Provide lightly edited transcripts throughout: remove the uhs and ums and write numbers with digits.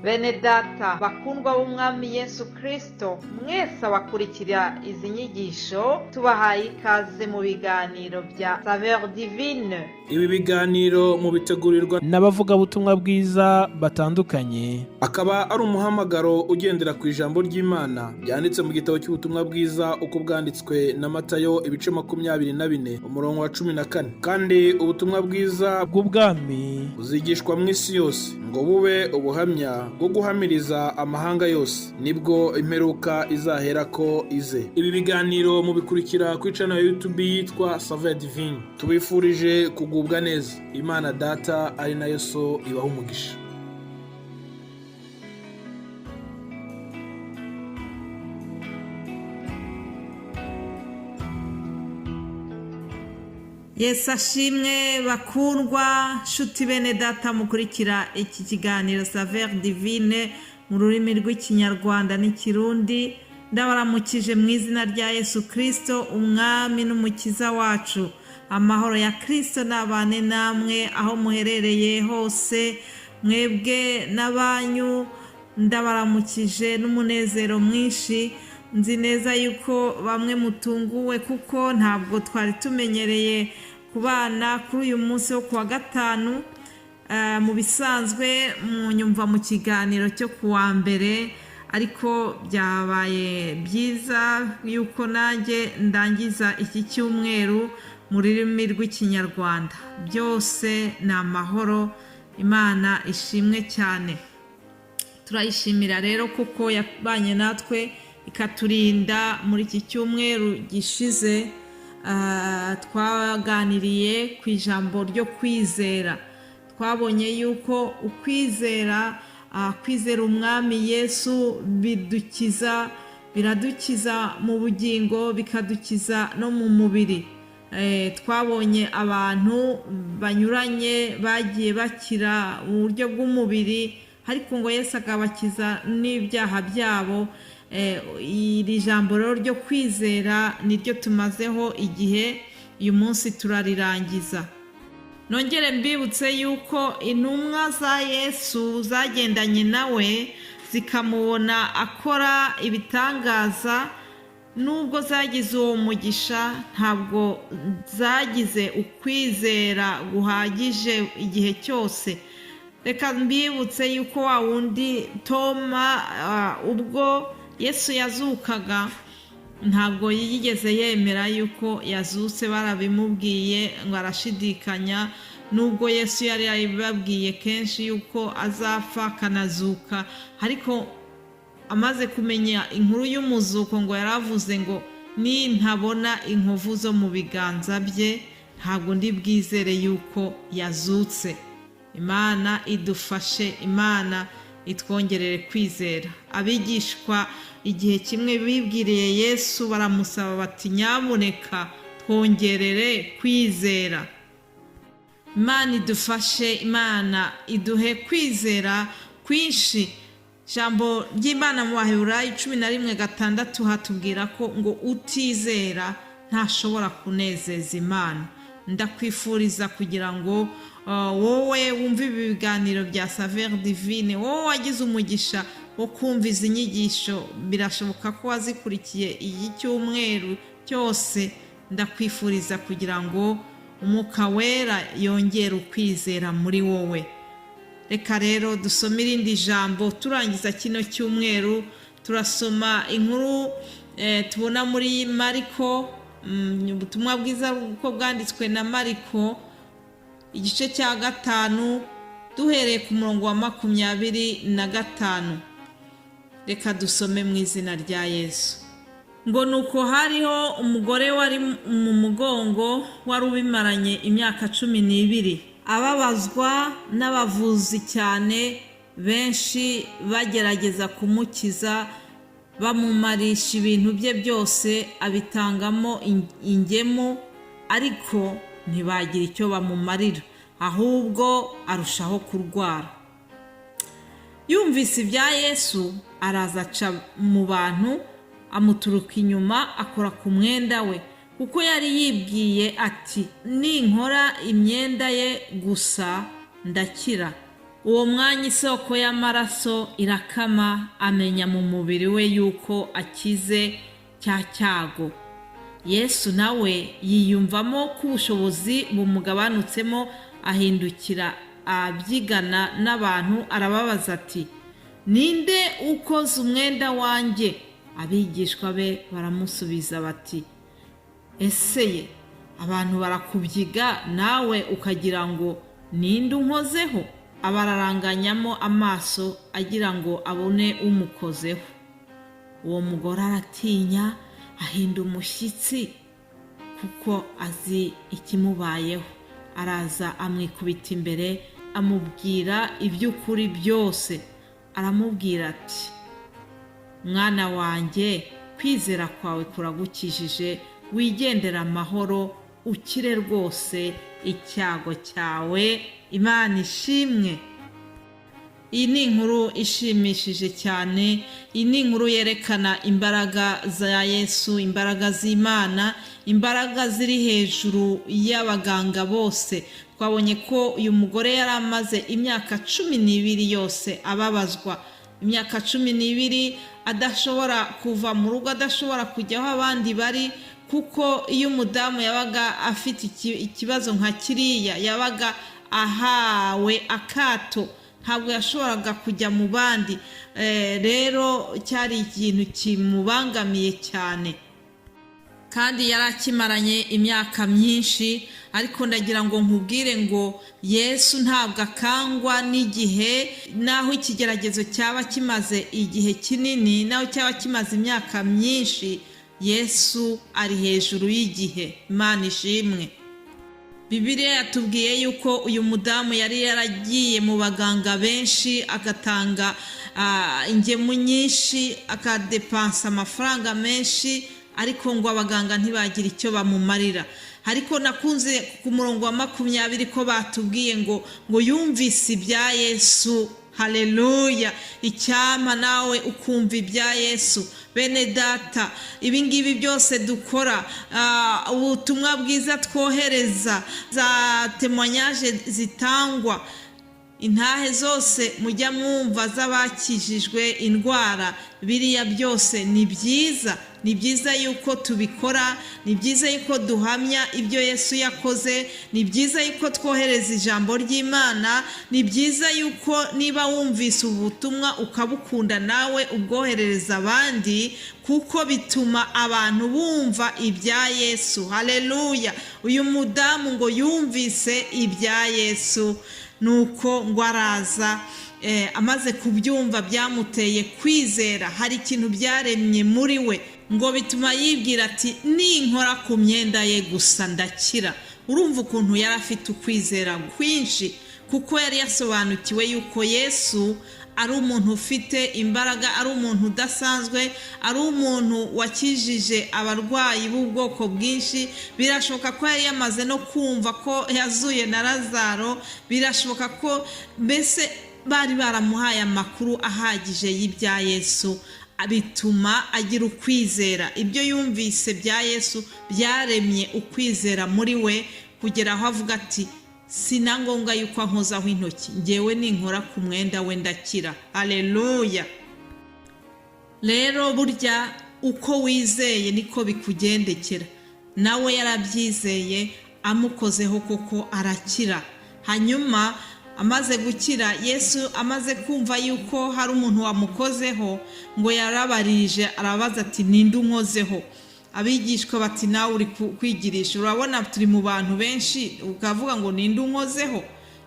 Bene data bakundwa b'umwami Yesu Kristo, mwese abakurikira izi nyigisho tubahaye ikaze mu biganiro bya Saveur Divine. Ibi biganiro mu bitegurirwa n'abavugabutumwa bwiza batandukanye, akaba ari umuhamagaro ugendera ku ijambo ry'Imana byanditse mu gitabo cy'ubutumwa bwiza uko bwanditswe na Matayo ibice 24 umurongo wa 14. Kandi ubutumwa bwiza bw'ubwami buzigishwa mu isi yose ngo bube ubuhamya bwo guhamiriza amahanga yose, nibwo imperuka izahera ko ize. Ibi biganiro mubikurikira ku channel ya YouTube yitwa Saveur Divine. Tubifurije kugubwa neza. Imana Data ari nayo So ibaha umugisha. Yesu ashimwe bakundwa nshuti bene data mukurikira iki kiganiro Saveur Divine mu rurimi rw'ikinyarwanda n'ikirundi. Ndabaramukije mu izina rya Yesu Kristo umwami n'umukiza wacu. Amahoro ya Kristo nabane namwe aho muherereye hose, mwebwe n'abanyu ndabaramukije n'umunezero mwinshi. Nzi neza yuko bamwe mutunguwe kuko ntabwo twari tumenyereye kubana kuri uyu munsi wo kuwa gatanu. Mu bisanzwe munyumva mu kiganiro cyo kuwa mbere, ariko byabaye byiza yuko nanjye ndangiza iki cyumweru mu rurimi rw'ikinyarwanda. Byose ni amahoro, Imana ishimwe cyane. Turayishimira rero kuko yabanye natwe ikaturinda muri iki cyumweru gishize. Twaganiriye ku ijambo ryo kwizera. Twabonye yuko ukwizera, kwizera umwami Yesu biradukiza mu bugingo, bikadukiza no mu mubiri. Twabonye abantu banyuranye bagiye bakira mu buryo bw'umubiri, ariko ngo Yesu akabakiza n'ibyaha byabo. Iri jambo rero ryo kwizera niryo tumazeho igihe, uyu munsi turarirangiza. Nongere mbibutse yuko intumwa za Yesu zagendanye nawe zikamubona akora ibitangaza, nubwo zagize uwo mugisha ntabwo zagize ukwizera guhagije igihe cyose. Reka mbibutse yuko wa wundi Toma, ubwo Yesu yazukaga ntabwo yigeze yemera yuko yazutse. Barabimubwiye ngo arashidikanya, nubwo Yesu yari yabibabwiye kenshi yuko azapfa akanazuka. Ariko amaze kumenya inkuru y'umuzuko ngo yaravuze ngo nintabona inkovu zo mu biganza bye ntabwo ndi bwizere yuko yazutse. Imana idufashe, Imana itwongerere kwizera. Abigishwa igihe kimwe bibwiriye Yesu baramusaba bati nyamuneka twongerere kwizera. Imana idufashe, Imana iduhe kwizera kwinshi. Jambo ry'Imana mu Baheburayo 11:6 hatubwira ko ngo utizera ntashobora kunezeza Imana. Ndakwifuriza kugira ngo wowe wumva ibi biganiro bya Saveur Divine, wowe wagize umugisha wo kumva izi nyigisho, birashoboka ko wazikurikiye iyi cyumweru cyose. Ndakwifuriza kugira ngo Umwuka Wera yongere ukwizera muri wowe. Reka rero dusome irindi jambo turangiza kino cyumweru. Turasoma inkuru tubona muri Mariko, ubutumwa bwiza uko bwanditswe na Mariko igice cya 5 duhereye ku murongo wa 25. Reka dusome mu izina rya Yesu. Ngo nuko hariho umugore wari mu mugongo wari ubimaranye imyaka 12, ababazwa n'abavuzi cyane, benshi bagerageza kumukiza, bamumarisha ibintu bye byose, abitangamo ingemu, ariko ntibagira icyo bamumarira, ahubwo arushaho kurwara. Yumvise ibya Yesu araza aca mu bantu, amuturuka inyuma akora ku mwenda we, kuko yari yibwiye ati ninkora imyenda ye gusa ndakira. uwo mwanya isoko y'amaraso irakama, amenya mu mubiri we yuko akize cya cyago. Yesu nawe yiyumvamo ko ubushobozi bumugabanutsemo, ahindukira abyigana n'abantu, arababaza ati, ninde ukoze umwenda wanjye? Abigishwa be baramusubiza bati, ese ye, abantu barakubyiga nawe ukagira ngo ninde unkozeho? Abararanganyamo amaso agira ngo abone umukozeho. Uwo mugore aratinya, ahinda umushyitsi kuko azi ikimubayeho. Araza amwikubita imbere, amubwira iby'ukuri byose. Aramubwira ati, mwana wanjye, kwizera kwawe kuragukijije, wigendera amahoro, ukire rwose icyago cyawe. Imana ishimwe. Iyi ni inkuru ishimishije cyane. Iyi ni inkuru yerekana imbaraga za Yesu, imbaraga z'Imana, imbaraga ziri hejuru y'abaganga bose. Twabonye ko uyu mugore yari amaze imyaka 12 yose ababazwa, imyaka 12 adashobora kuva mu rugo, adashobora kujya aho abandi bari, kuko iyo umudamu yabaga afite ikibazo nka kiriya, yabaga ahawe akato, ntabwo yashoboraga kujya mu bandi. Rero cyari ikintu kimubangamiye cyane, kandi yari akimaranye imyaka myinshi. Ariko ndagira ngo nkubwire ngo Yesu ntabwo akangwa n'igihe, naho ikigeragezo cyaba kimaze igihe kinini, naho cyaba kimaze imyaka myinshi, Yesu ari hejuru y'igihe. Imana ishimwe. Bibiliya yatubwiye yuko uyu mudamu yari yaragiye mu baganga benshi, agatanga ingemu nyinshi, akadepansa amafaranga menshi, ariko ngo abaganga ntibagira icyo bamumarira. Ariko nakunze ku murongo wa 20 ko batubwiye ngo yumvise ibya Yesu. Haleluya. Icyama nawe ukumva ibya Yesu. Bene data, ibingibi byose dukora, ubutumwa bwiza twohereza, za témoignage zitangwa, intahe zose mujya mwumva z'abakijijwe indwara, biriya byose ni byiza. Ni byiza yuko tubikora, ni byiza yuko duhamya ibyo Yesu yakoze, ni byiza yuko twohereza ijambo ry'Imana, ni byiza yuko niba wumvise ubutumwa ukabukunda nawe ubwoherereza abandi, kuko bituma abantu bumva ibya Yesu. Haleluya. Uyu mudamu ngo yumvise ibya Yesu, nuko ngo araza, amaze kubyumva byamuteye kwizera. Hari ikintu byaremye muri we, ngo bituma yibwira ati, ninkora ku myenda ye gusa ndakira. Urumva ukuntu yari afite ukwizera kwinshi, kuko yari yasobanukiwe yuko Yesu ari umuntu ufite imbaraga, ari umuntu udasanzwe, ari umuntu wakijije abarwayi b'ubwoko bwinshi. Birashoboka ko yari yamaze no kumva ko yazuye na Lazaro, birashoboka ko mbese bari baramuhaye amakuru ahagije y'ibya Yesu, bituma agira ukwizera. Ibyo yumvise bya Yesu byaremye ukwizera muri we, kugera aho avuga ati, sinangombwa yuko ankozaho intoki, ngewe ninkora ku mwenda we ndakira. Haleluya. Rero burya uko wizeye niko bikugendekera. Nawe yarabyizeye, amukozeho koko arakira. Hanyuma amaze gukira, Yesu amaze kumva yuko hari umuntu wamukozeho, ngo yarabarije, arabaza ati, ninde unkozeho? Abigishwa bati, nawe uri kwigirisha, urabona turi mu bantu benshi ukavuga ngo ninde unkozeho?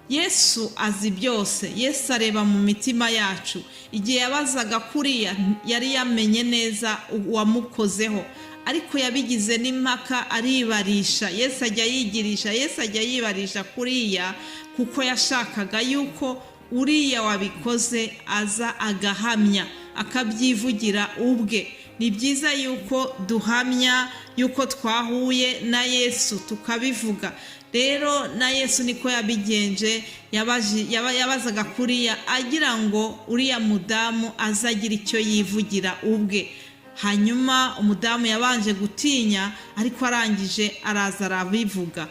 Yesu azi byose. Yesu areba mu mitima yacu. Igihe yabazaga kuriya, yari yamenye neza uwamukozeho, ariko yabigize n'impaka, aribarisha. Yesu ajya yigirisha, Yesu ajya yibarisha kuriya, kuko yashakaga yuko uriya wabikoze aza agahamya, akabyivugira ubwe. Ni byiza yuko duhamya yuko twahuye na Yesu, tukabivuga. Rero na Yesu niko yabigenje, yabazaga kuriya agira ngo uriya mudamu azagira icyo yivugira ubwe. Hanyuma umudamu yabanje gutinya, ariko arangije araza arabivuga.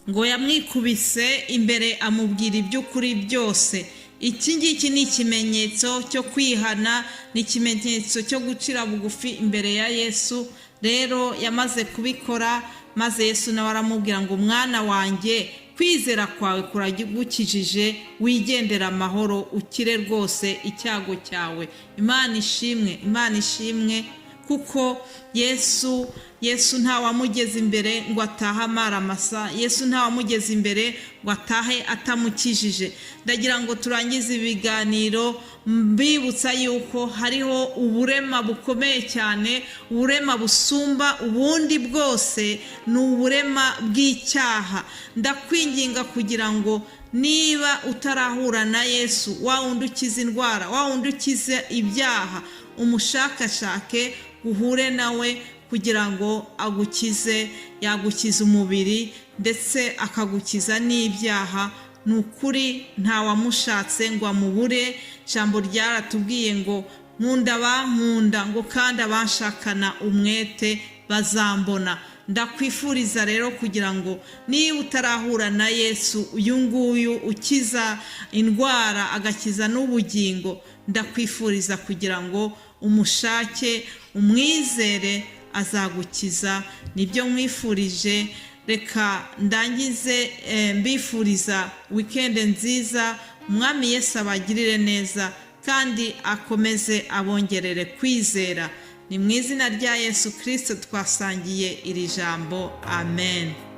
ngo yamwikubise imbere amubwira iby'ukuri byose. Iki ngiki ni ikimenyetso cyo kwihana, ni ikimenyetso cyo gucira bugufi imbere ya Yesu. Rero yamaze kubikora, maze Yesu nawe aramubwira ngo mwana wanjye, kwizera kwawe kuragukijije, wigendera amahoro, ukire rwose icyago cyawe. Imana ishimwe, Imana ishimwe, kuko Yesu nta wamugeze imbere ngo atahe amaramasa. Yesu nta wamugeze imbere ngo atahe atamukijije. Ndagira ngo turangize ibiganiro mbibutsa yuko hariho uburema bukomeye cyane, uburema busumba ubundi bwose, ni uburema bw'icyaha. Ndakwinginga kugira ngo niba utarahura na Yesu, wa wundi ukiza indwara, wa wundi ukiza ibyaha, umushakashake uhure nawe kugira ngo agukize, yagukiza umubiri ndetse akagukiza n'ibyaha. Ni ukuri nta wamushatse ngo amubure. Ijambo ryaratubwiye ngo nkunda bankunda, ngo kandi abanshakana umwete bazambona. Ndakwifuriza rero kugira ngo niba utarahura na Yesu, uyu nguyu ukiza indwara agakiza n'ubugingo, ndakwifuriza kugira ngo umushake, umwizere, azagukiza. Nibyo mwifurije. Reka ndangize mbifuriza weekend nziza. Umwami Yesu abagirire neza kandi akomeze abongerere kwizera. Ni mu izina rya Yesu Kristo twasangiye iri jambo. Amen.